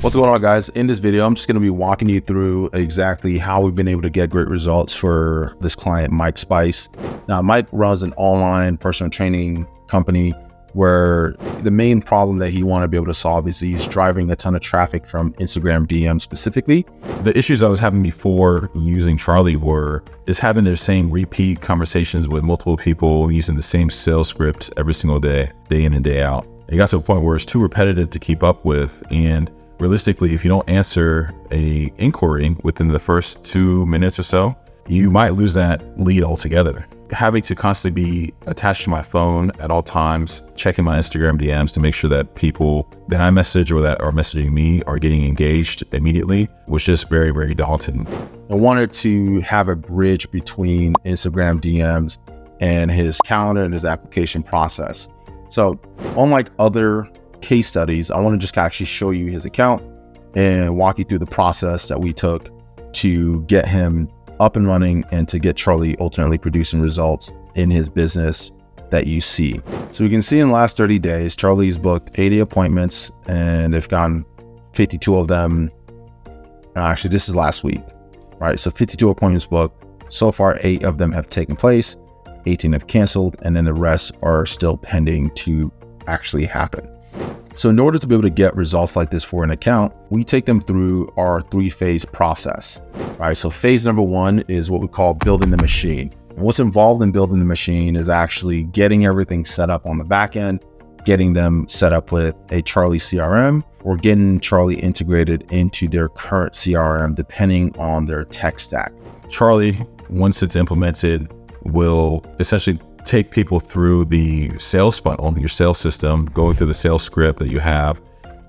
What's going on, guys? In this video, I'm just going to be walking you through exactly how we've been able to get great results for this client, Mike Spice. Now, Mike runs an online personal training company where the main problem that he wanted to be able to solve is he's driving a ton of traffic from Instagram DM specifically. The issues I was having before using Charlie were just having the same repeat conversations with multiple people using the same sales script every single day in and day out. It got to a point where it's too repetitive to keep up with, and realistically, if you don't answer a inquiry within the first 2 minutes or so, you might lose that lead altogether. Having to constantly be attached to my phone at all times, checking my Instagram DMs to make sure that people that I message or that are messaging me are getting engaged immediately was just very, very daunting. I wanted to have a bridge between Instagram DMs and his calendar and his application process. So unlike other case studies, I want to just actually show you his account and walk you through the process that we took to get him up and running and to get Charlie ultimately producing results in his business that you see. So you can see in the last 30 days, Charlie's booked 80 appointments and they've gone 52 of them. Actually, this is last week, right? So 52 appointments booked. So far, 8 of them have taken place, 18 have canceled, and then the rest are still pending to actually happen. So in order to be able to get results like this for an account, we take them through our 3-phase process, right? So phase number 1 is what we call building the machine. And what's involved in building the machine is actually getting everything set up on the back end, getting them set up with a Charlie CRM, or getting Charlie integrated into their current CRM, depending on their tech stack. Charlie, once it's implemented, will essentially take people through the sales funnel, your sales system, going through the sales script that you have,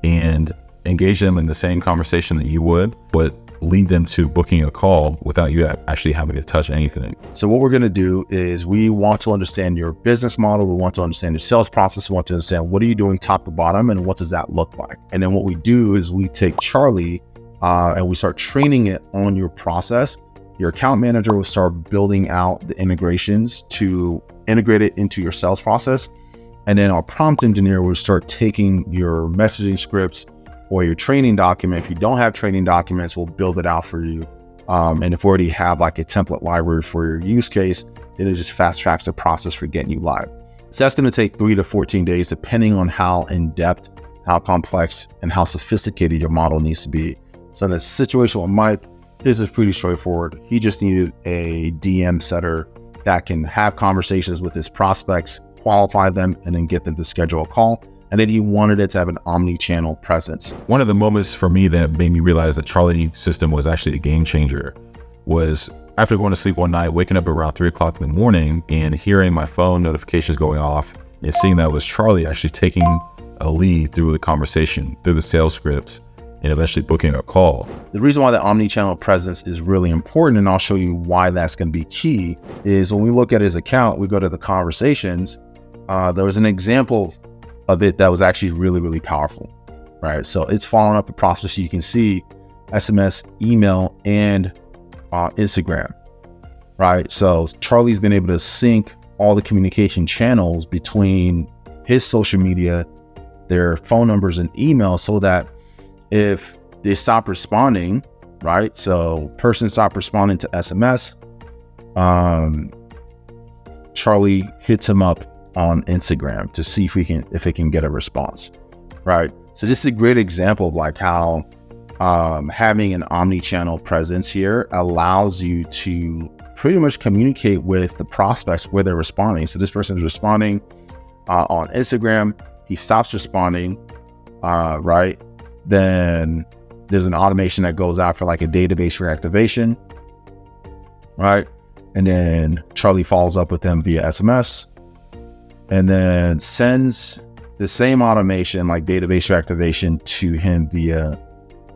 and engage them in the same conversation that you would, but lead them to booking a call without you actually having to touch anything. So what we're going to do is we want to understand your business model. We want to understand your sales process. We want to understand what are you doing top to bottom and what does that look like? And then what we do is we take Charlie and we start training it on your process. Your account manager will start building out the integrations to integrate it into your sales process. And then our prompt engineer will start taking your messaging scripts or your training document. If you don't have training documents, we'll build it out for you. And if we already have like a template library for your use case, then it just fast tracks the process for getting you live. So that's going to take 3 to 14 days, depending on how in-depth, how complex, and how sophisticated your model needs to be. So in the situation with Mike, this is pretty straightforward. He just needed a DM setter that can have conversations with his prospects, qualify them, and then get them to schedule a call. And then he wanted it to have an omni-channel presence. One of the moments for me that made me realize that Charlie system was actually a game changer was after going to sleep one night, waking up around 3 o'clock in the morning and hearing my phone notifications going off and seeing that it was Charlie actually taking a lead through the conversation, through the sales scripts, and eventually booking a call. The reason why the omni-channel presence is really important, and I'll show you why that's going to be key, is when we look at his account, we go to the conversations. There was an example of it that was actually really, really powerful, right? So it's following up a process. You can see SMS, email, and Instagram, right? So Charlie's been able to sync all the communication channels between his social media, their phone numbers, and email, so that if they stop responding, right? So person stopped responding to SMS, Charlie hits him up on Instagram to see if it can get a response, right? So this is a great example of like how having an omni-channel presence here allows you to pretty much communicate with the prospects where they're responding. So this person is responding on Instagram, he stops responding, right? Then there's an automation that goes out for like a database reactivation, right? And then Charlie follows up with them via SMS and then sends the same automation, like database reactivation, to him via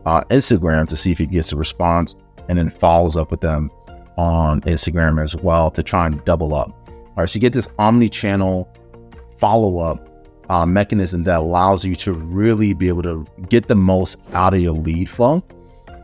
Instagram to see if he gets a response, and then follows up with them on Instagram as well to try and double up. All right, so you get this omni-channel follow-up mechanism that allows you to really be able to get the most out of your lead flow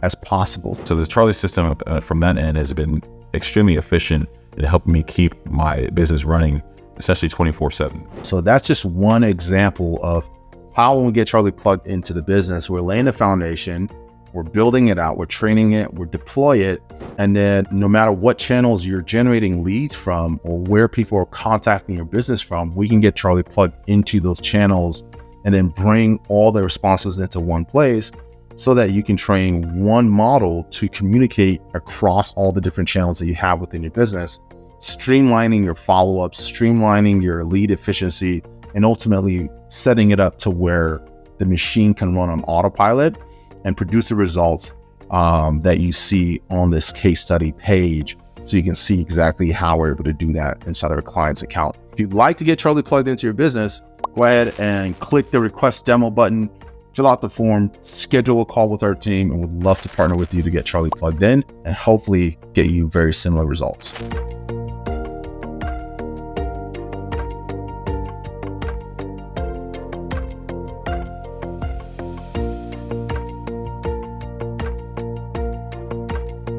as possible. So the Charlie system from that end has been extremely efficient in helping me keep my business running essentially 24/7. So that's just one example of how when we get Charlie plugged into the business, we're laying the foundation, we're building it out, we're training it, we're deploy it. And then no matter what channels you're generating leads from or where people are contacting your business from, we can get Charlie plugged into those channels and then bring all the responses into one place so that you can train one model to communicate across all the different channels that you have within your business, streamlining your follow-ups, streamlining your lead efficiency, and ultimately setting it up to where the machine can run on autopilot and produce the results that you see on this case study page, so you can see exactly how we're able to do that inside of a client's account. If you'd like to get Charlie plugged into your business, go ahead and click the request demo button, fill out the form, schedule a call with our team, and we'd love to partner with you to get Charlie plugged in and hopefully get you very similar results.